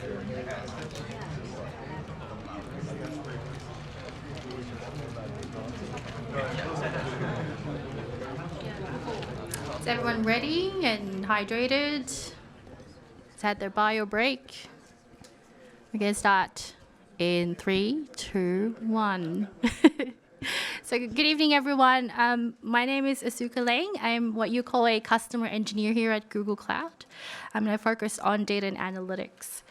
Is everyone ready and hydrated? Has had their bio break? We're going to start in 3, 2, 1. So good evening, everyone. My name is Asuka Laing. I'm what you call a customer engineer here at Google Cloud. I focus on data and analytics.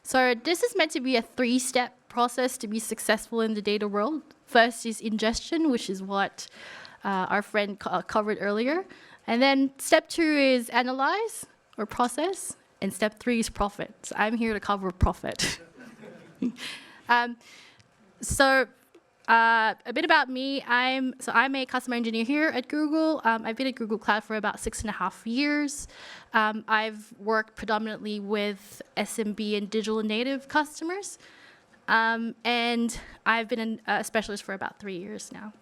So this is meant to be a 3-step process to be successful in the data world. First is ingestion, which is what our friend covered earlier. And then step 2 is analyze or process. And step 3 is profit. So I'm here to cover profit. A bit about me. I'm a customer engineer here at Google. I've been at Google Cloud for about 6.5 years. I've worked predominantly with SMB and digital native customers. And I've been a specialist for about 3 years now.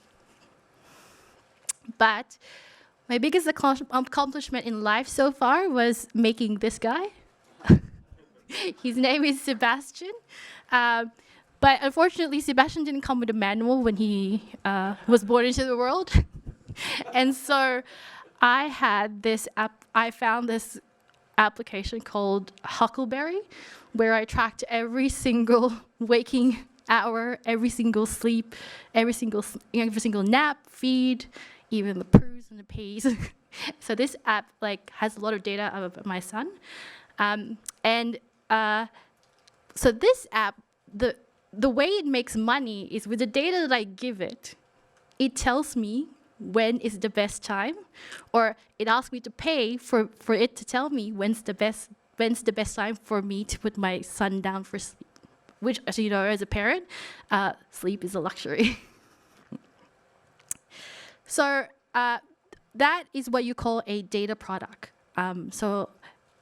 But my biggest accomplishment in life so far was making this guy. His name is Sebastian. But unfortunately, Sebastian didn't come with a manual when he was born into the world. And so I found this application called Huckleberry, where I tracked every single waking hour, every single sleep, every single nap, feed, even the poos and the pees. So this app has a lot of data of my son. So this app, the way it makes money is with the data that I give it, it tells me when is the best time, or it asks me to pay for it to tell me when's the best time for me to put my son down for sleep. Which, as you know, as a parent, sleep is a luxury. So that is what you call a data product. So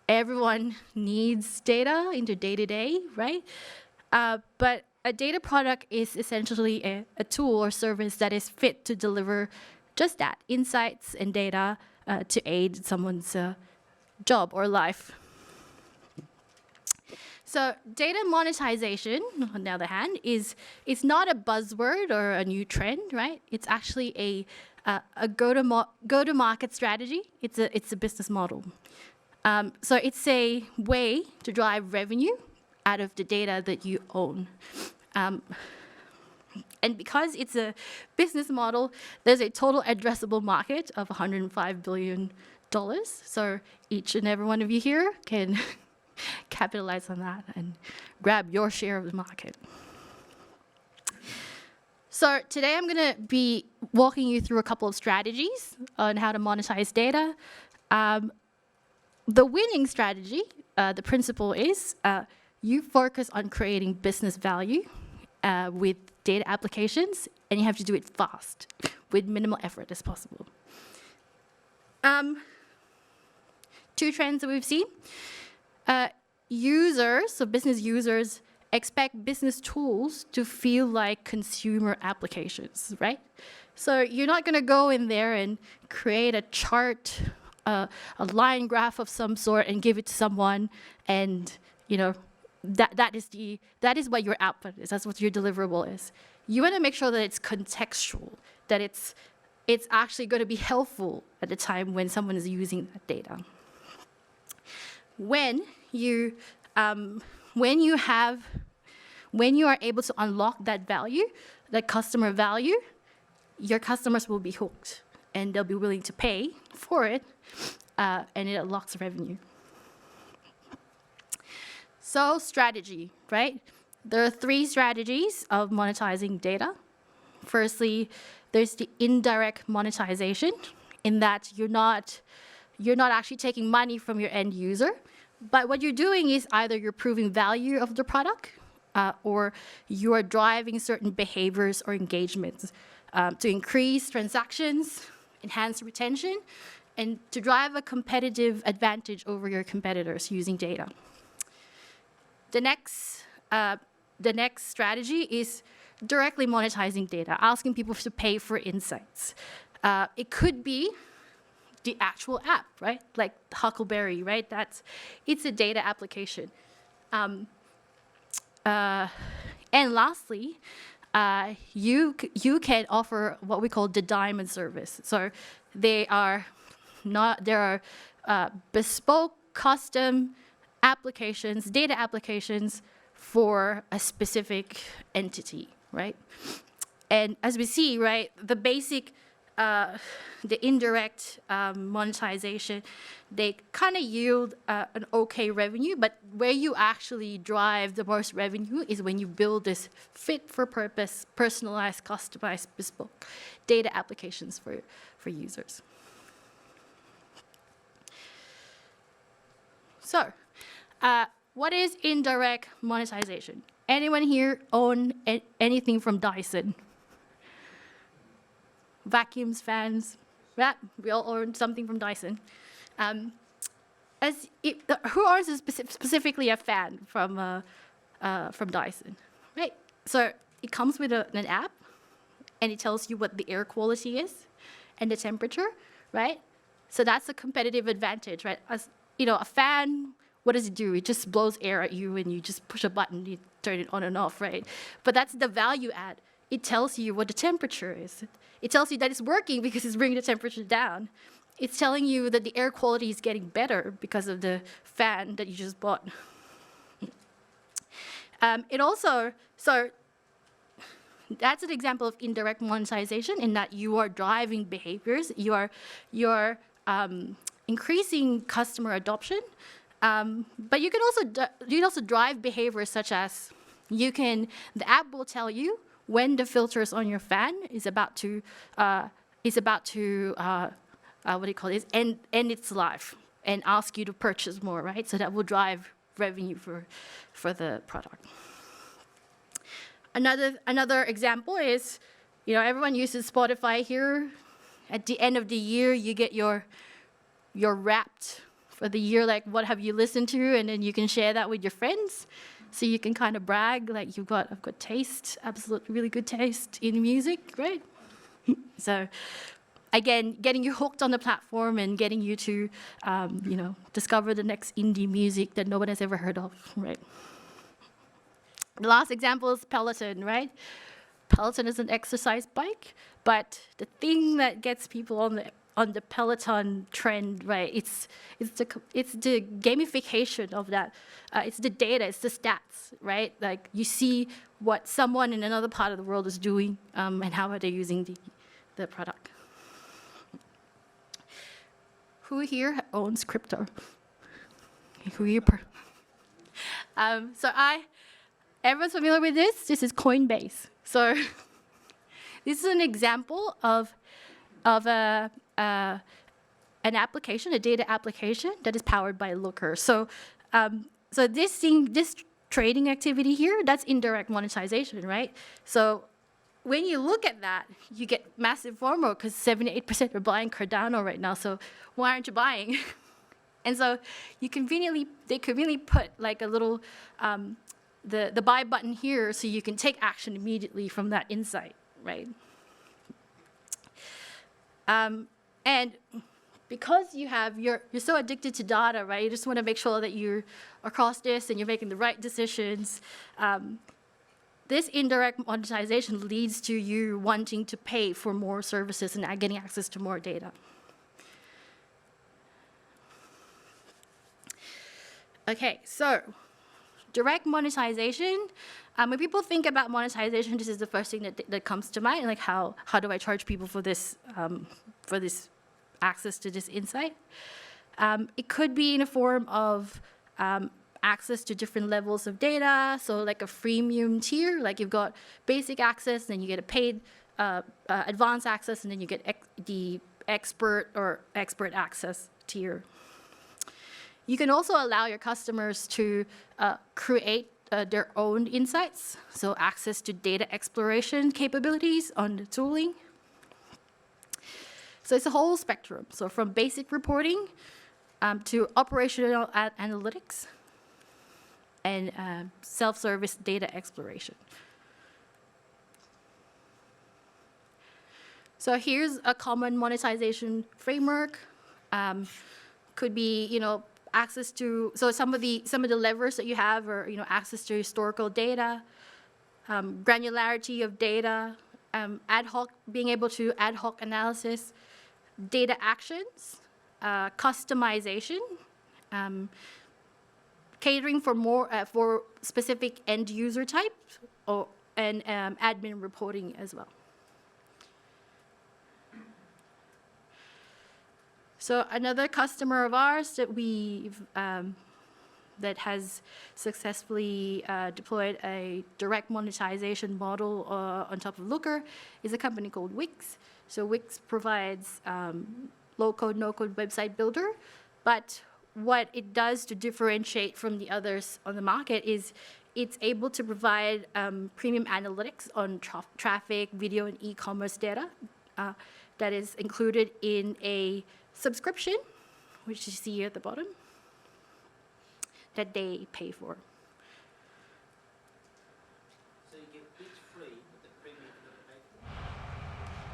everyone needs data in their day-to-day, right? But a data product is essentially a tool or service that is fit to deliver just that, insights and data to aid someone's job or life. So data monetization, on the other hand, it's not a buzzword or a new trend, right? It's actually a go-to-market strategy. It's a business model. So it's a way to drive revenue out of the data that you own. And because it's a business model, there's a total addressable market of $105 billion. So each and every one of you here can capitalize on that and grab your share of the market. So today I'm going to be walking you through a couple of strategies on how to monetize data. The winning strategy, the principle is you focus on creating business value with data applications, and you have to do it fast with minimal effort as possible. 2 trends that we've seen. Users, so business users, expect business tools to feel like consumer applications, right? So you're not going to go in there and create a chart, a line graph of some sort, and give it to someone, and that is what your output is. That's what your deliverable is. You want to make sure that it's contextual, that it's actually going to be helpful at the time when someone is using that data. When you are able to unlock that value, that customer value, your customers will be hooked, and they'll be willing to pay for it, and it unlocks revenue. So strategy, right? There are 3 strategies of monetizing data. Firstly, there's the indirect monetization, in that you're not actually taking money from your end user, but what you're doing is either you're proving value of the product, or you are driving certain behaviors or engagements to increase transactions, enhance retention, and to drive a competitive advantage over your competitors using data. The next strategy is directly monetizing data, asking people to pay for insights. It could be the actual app, right? Like Huckleberry, right? It's a data application. And lastly, you can offer what we call the diamond service. So there are bespoke, custom applications, data applications for a specific entity, right? And as we see, right, the basic, the indirect monetization, they kind of yield an okay revenue, but where you actually drive the most revenue is when you build this fit-for-purpose, personalized, customized, bespoke data applications for users. So, what is indirect monetization? Anyone here own anything from Dyson? Vacuums, fans, yeah, we all own something from Dyson. Who owns specifically a fan from Dyson, right? So it comes with an app, and it tells you what the air quality is and the temperature, right? So that's a competitive advantage, right? As you know, a fan, what does it do? It just blows air at you, and you just push a button, you turn it on and off, right? But that's the value add. It tells you what the temperature is. It tells you that it's working because it's bringing the temperature down. It's telling you that the air quality is getting better because of the fan that you just bought. So that's an example of indirect monetization in that you are driving behaviors, you are increasing customer adoption, but you can also drive behaviors such as the app will tell you when the filters on your fan is about to end its life and ask you to purchase more, right? So that will drive revenue for the product. Another example is, everyone uses Spotify here. At the end of the year, you get your Wrapped for the year, like what have you listened to, and then you can share that with your friends. So you can kind of brag, like I've got taste, absolute really good taste in music, right? So again, getting you hooked on the platform and getting you to, discover the next indie music that no one has ever heard of, right? The last example is Peloton, right? Peloton is an exercise bike, but the thing that gets people on the Peloton trend, right? It's the gamification of that. It's the data, it's the stats, right? Like you see what someone in another part of the world is doing, and how are they using the product. Who here owns crypto? Who here? Everyone's familiar with this? This is Coinbase. So this is an example of an application, a data application that is powered by Looker. So this trading activity here, that's indirect monetization, right? So when you look at that, you get massive FOMO because 78% are buying Cardano right now. So why aren't you buying? And so they conveniently put like a little the buy button here, so you can take action immediately from that insight, right? And because you're so addicted to data, right? You just want to make sure that you're across this and you're making the right decisions. This indirect monetization leads to you wanting to pay for more services and getting access to more data. Okay, so direct monetization. When people think about monetization, this is the first thing that comes to mind. Like how do I charge people for this access to this insight? It could be in a form of access to different levels of data. So like a freemium tier, like you've got basic access, then you get a paid advanced access, and then you get the expert access tier. You can also allow your customers to create their own insights, so access to data exploration capabilities on the tooling. So it's a whole spectrum. So from basic reporting to operational analytics and self-service data exploration. So here's a common monetization framework. Could be, access to, so some of the levers that you have are, access to historical data, granularity of data, being able to ad hoc analysis, data actions, customization, catering for more for specific end user types, and admin reporting as well. So another customer of ours that that has successfully deployed a direct monetization model on top of Looker is a company called Wix. So Wix provides low-code, no-code website builder, but what it does to differentiate from the others on the market is it's able to provide premium analytics on traffic, video, and e-commerce data that is included in a subscription, which you see here at the bottom, that they pay for. So you get Wix free, but the premium you've got to pay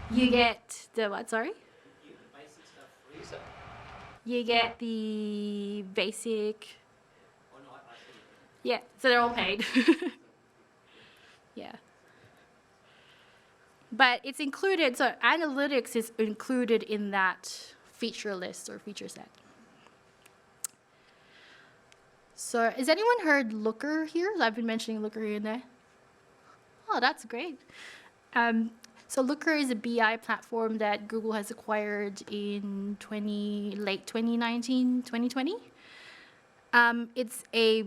for? You get the what, sorry? You get the basic stuff free, so... You get the basic, Oh, no, I see. yeah, so they're all paid. Yeah. But it's included, so analytics is included in that feature list or feature set. So has anyone heard Looker here? I've been mentioning Looker here and there. Oh, that's great. So Looker is a BI platform that Google has acquired in late 2019, 2020. It's a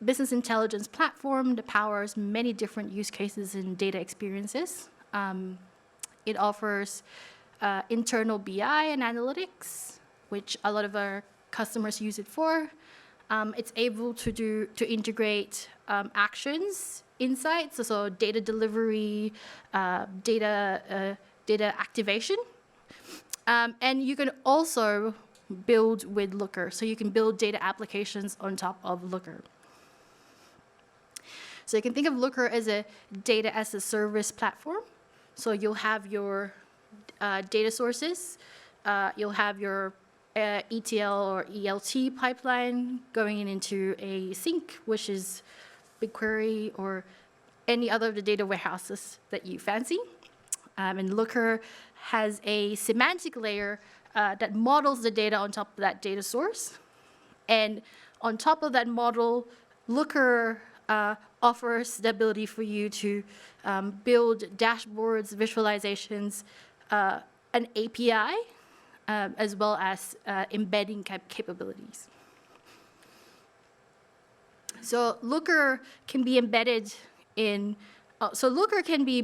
business intelligence platform that powers many different use cases and data experiences. It offers internal BI and analytics, which a lot of our customers use it for. It's able to integrate actions, insights, so data delivery, data activation. And you can also build with Looker. So you can build data applications on top of Looker. So you can think of Looker as a data as a service platform. So you'll have your data sources, you'll have your ETL or ELT pipeline going into a sink, which is BigQuery or any other of the data warehouses that you fancy. And Looker has a semantic layer that models the data on top of that data source. And on top of that model, Looker offers the ability for you to build dashboards, visualizations, an API, as well as embedding capabilities. So Looker can be embedded in. Looker can be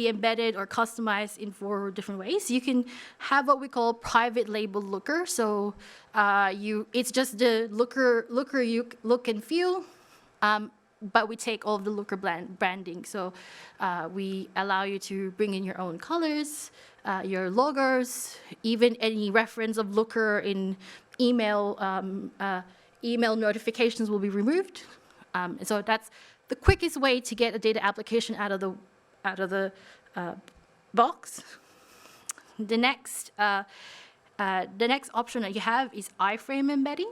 embedded or customized in 4 different ways. You can have what we call private label Looker. So it's just the Looker look and feel, but we take all of the Looker branding. So we allow you to bring in your own colors, your logos, even any reference of Looker in email notifications will be removed. And so that's the quickest way to get a data application out of the box. The next option that you have is iframe embedding.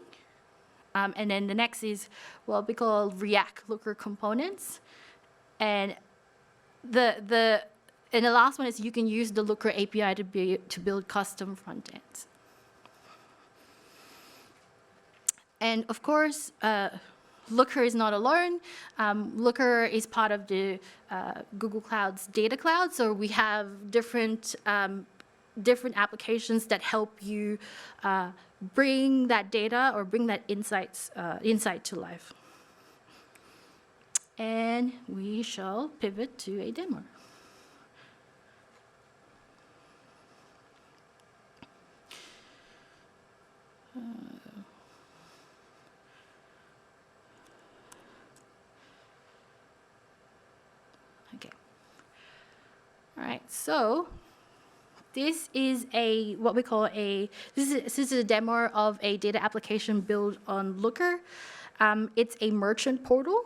And then the next is what we call React Looker components. And the last one is you can use the Looker API to build custom front ends. And of course, Looker is not alone. Looker is part of the Google Cloud's data cloud. So we have different applications that help you bring that data or bring that insight to life. And we shall pivot to a demo. Okay. All right, so this is what we call this is a demo of a data application built on Looker. It's a merchant portal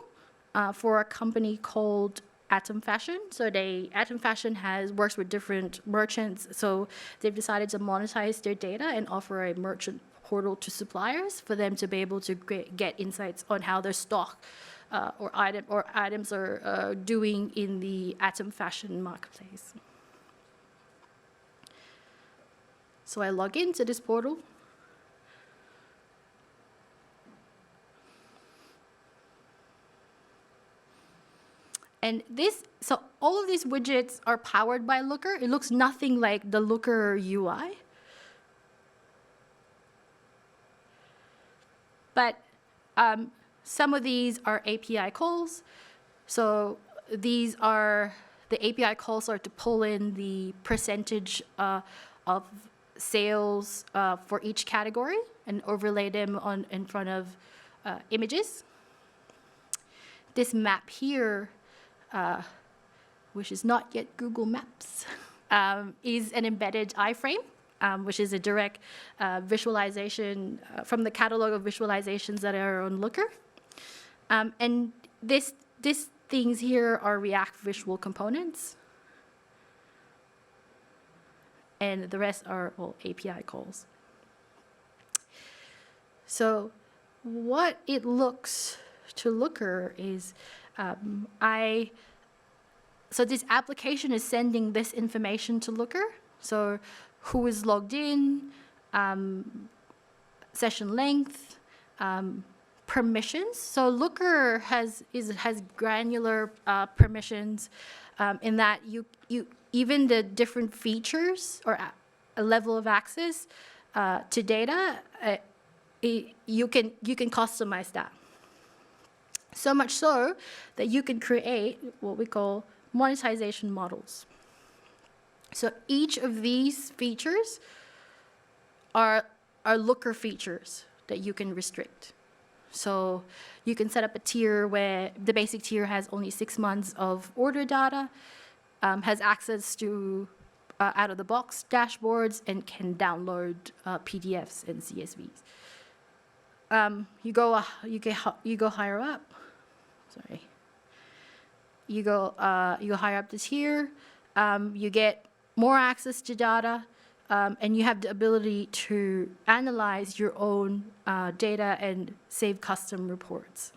for a company called Atom Fashion. So Atom Fashion works with different merchants. So they've decided to monetize their data and offer a merchant portal to suppliers for them to be able to get insights on how their stock or items are doing in the Atom Fashion marketplace. So I log into this portal. And so all of these widgets are powered by Looker. It looks nothing like the Looker UI. But some of these are API calls. So these are, the API calls are to pull in the percentage of sales for each category and overlay them in front of images. This map here, which is not yet Google Maps, is an embedded iframe, which is a direct visualization from the catalog of visualizations that are on Looker. And these things here are React visual components. And the rest are all API calls. So what it looks to Looker is so this application is sending this information to Looker. So who is logged in, session length, permissions. So Looker has granular permissions in that even the different features or a level of access to data, you can customize that. So much so that you can create what we call monetization models. So each of these features are Looker features that you can restrict. So you can set up a tier where the basic tier has only 6 months of order data, has access to out-of-the-box dashboards, and can download PDFs and CSVs. You go higher up. Sorry. You go higher up this tier. You get more access to data, and you have the ability to analyze your own data and save custom reports.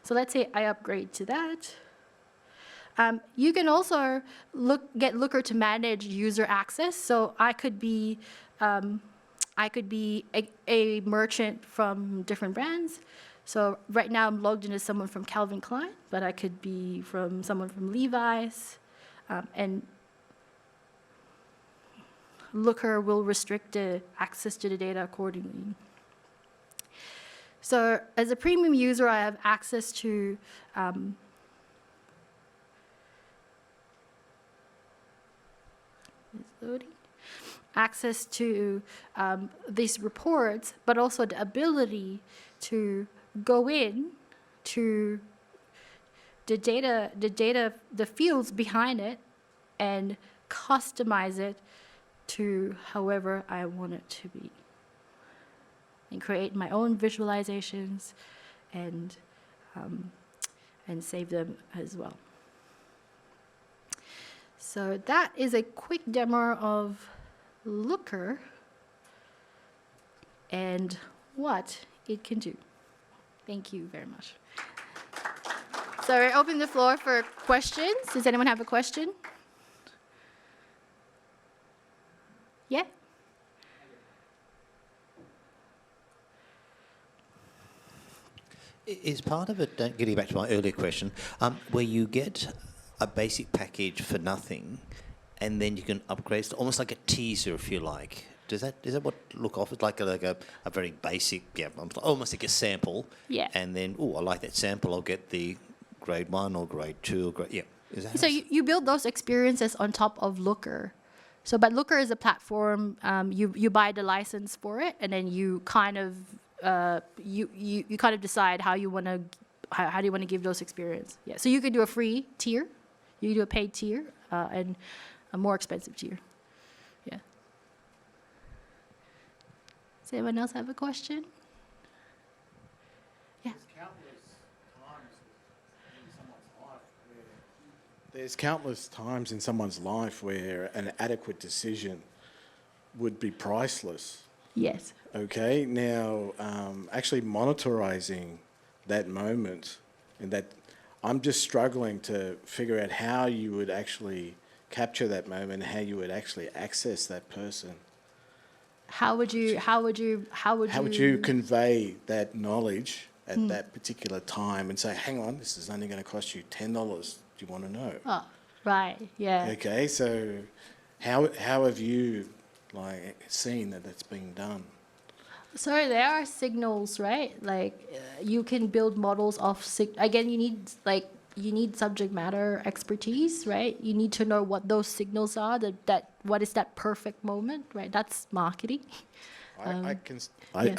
So let's say I upgrade to that. You can also get Looker to manage user access. So I could be a merchant from different brands. So right now I'm logged in as someone from Calvin Klein, but I could be from someone from Levi's, and Looker will restrict the access to the data accordingly. So as a premium user, I have access to these reports, but also the ability to go in to the fields behind it and customize it to however I want it to be, and create my own visualizations and save them as well. So that is a quick demo of Looker and what it can do. Thank you very much. So I open the floor for questions. Does anyone have a question? Yeah? Is part of it, getting back to my earlier question, where you get a basic package for nothing, and then you can upgrade it, almost like a teaser, if you like. Is that what Look offers? Like a very basic, almost like a sample. Yeah. And then, I like that sample. I'll get the grade 1 or grade 2 or grade, Is that so you build those experiences on top of Looker. So, but Looker is a platform. You buy the license for it, and then you kind of you kind of decide how do you want to give those experience. Yeah. So you could do a free tier, you could do a paid tier, and a more expensive tier. Yeah. Does anyone else have a question? Yeah. There's countless times in someone's life where an adequate decision would be priceless. Yes. Okay, now actually monitorizing that moment, and that I'm just struggling to figure out how you would actually capture that moment, how you would actually access that person. How would you How would you convey that knowledge at that particular time and say, hang on, this is only going to cost you $10. Do you want to know? Oh, right, yeah. Okay, so how have you seen that that's being done? So there are signals, right? Like you can build models of again, you need subject matter expertise, right? You need to know what those signals are. That what is that perfect moment, right? That's marketing. I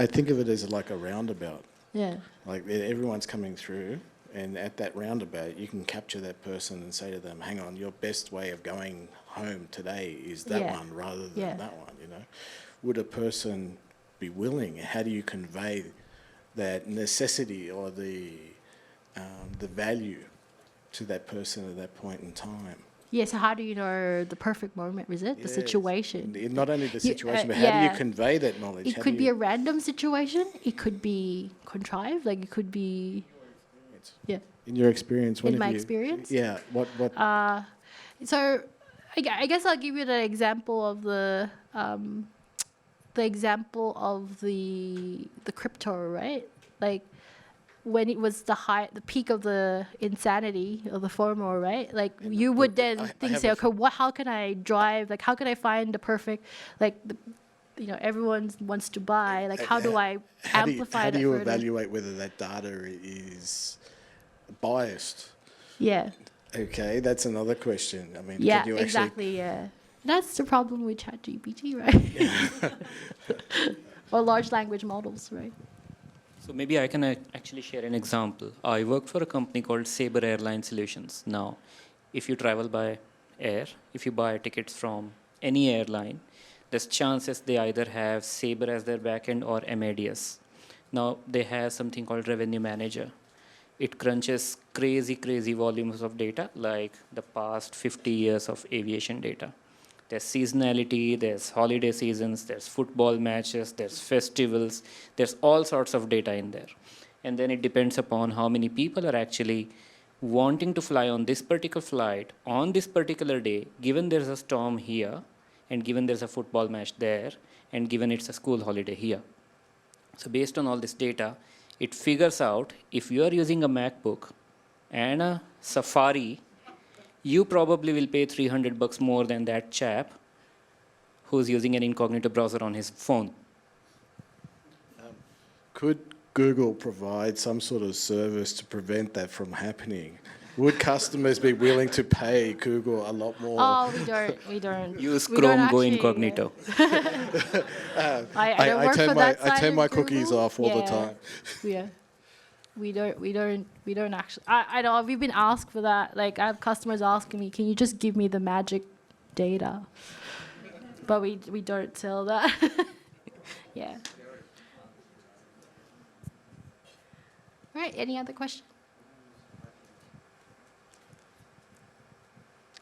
think of it as like a roundabout. Yeah. Like everyone's coming through, and at that roundabout, you can capture that person and say to them, "Hang on, your best way of going home today is that Yeah. one rather than Yeah. that one." You know, would a person be willing? How do you convey that necessity or the value to that person at that point in time? Yeah, so how do you know the perfect moment, is it? The Yes. situation. Not only the You- situation, but how do you yeah. convey that knowledge? It How could do be a you- random situation. It could be contrived. Like it could be, yeah. In your experience, when In have my you- experience? Yeah. What? So I guess I'll give you the example of the crypto, right? Like when it was the peak of the insanity of the FOMO, right? Like you would then I think, have say, a okay, how can I drive? Like how can I find the perfect, like, everyone wants to buy. Like how do I amplify How that do you further? evaluate whether that data is biased? Yeah. Okay, that's another question. I mean, Yeah, can you actually? exactly. Yeah, that's the problem with ChatGPT, right? Or large language models, right? So maybe I can actually share an example. I work for a company called Sabre Airline Solutions. Now, if you travel by air, if you buy tickets from any airline, there's chances they either have Sabre as their backend or MADS. Now, they have something called Revenue Manager. It crunches crazy volumes of data, like the past 50 years of aviation data. There's seasonality, there's holiday seasons, there's football matches, there's festivals, there's all sorts of data in there. And then it depends upon how many people are actually wanting to fly on this particular flight on this particular day, given there's a storm here, and given there's a football match there, and given it's a school holiday here. So based on all this data, it figures out if you are using a MacBook and a Safari, you probably will pay $300 more than that chap who's using an incognito browser on his phone. Could Google provide some sort of service to prevent that from happening? Would customers be willing to pay Google a lot more? Oh, we don't. Use we don't Chrome, go actually, incognito. I don't work for that side turn of my cookies Google. off all the time. Yeah. We don't actually. I know we've been asked for that. Like I have customers asking me, can you just give me the magic data? But we don't sell that. Yeah. Right. Any other question?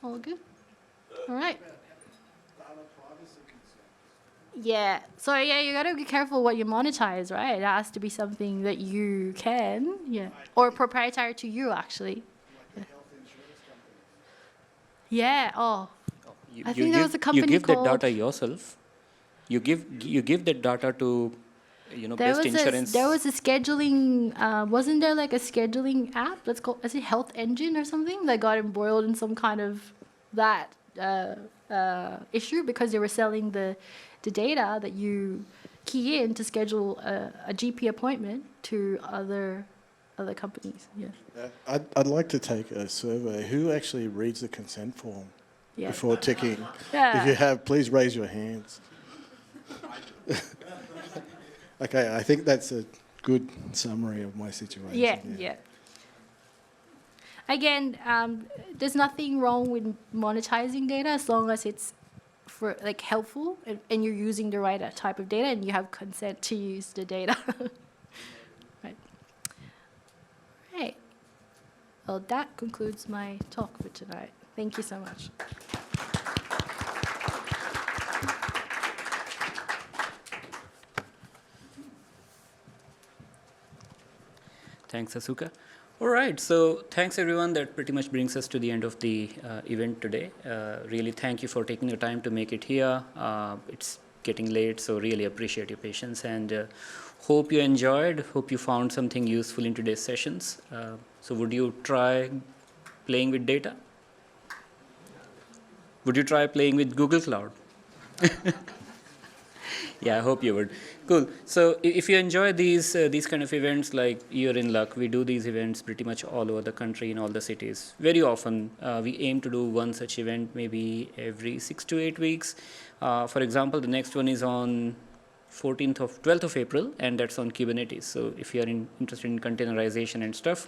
All good. All right. Yeah. So yeah, you gotta be careful what you monetize, right? It has to be something that you can, or proprietary to you, actually. Yeah. Oh. I think there was a company you give called- that data yourself. You give that data to, best insurance. There was a scheduling. Wasn't there like a scheduling app that's called? Is it Health Engine or something that got embroiled in some kind of that issue because they were selling the data that you key in to schedule a GP appointment to other companies. Yeah. I'd like to take a survey. Who actually reads the consent form Yeah. before ticking? Yeah. If you have, please raise your hands. Okay, I think that's a good summary of my situation. Yeah. Again, there's nothing wrong with monetizing data as long as it's for like helpful and you're using the right type of data and you have consent to use the data. Right. Right. Well, that concludes my talk for tonight. Thank you so much. Thanks, Asuka. All right, so thanks everyone. That pretty much brings us to the end of the event today. Really thank you for taking the time to make it here. It's getting late, so really appreciate your patience, and hope you enjoyed, hope you found something useful in today's sessions. So would you try playing with data? Would you try playing with Google Cloud? Yeah, I hope you would. Cool. So if you enjoy these kind of events, like you're in luck. We do these events pretty much all over the country in all the cities. Very often, we aim to do one such event maybe every 6 to 8 weeks. For example, the next one is on 12th of April, and that's on Kubernetes. So if you are interested in containerization and stuff,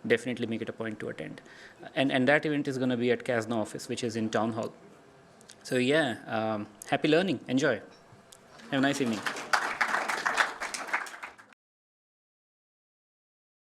definitely make it a point to attend. And that event is going to be at Casno office, which is in Town Hall. So yeah, happy learning. Enjoy. Have a nice evening.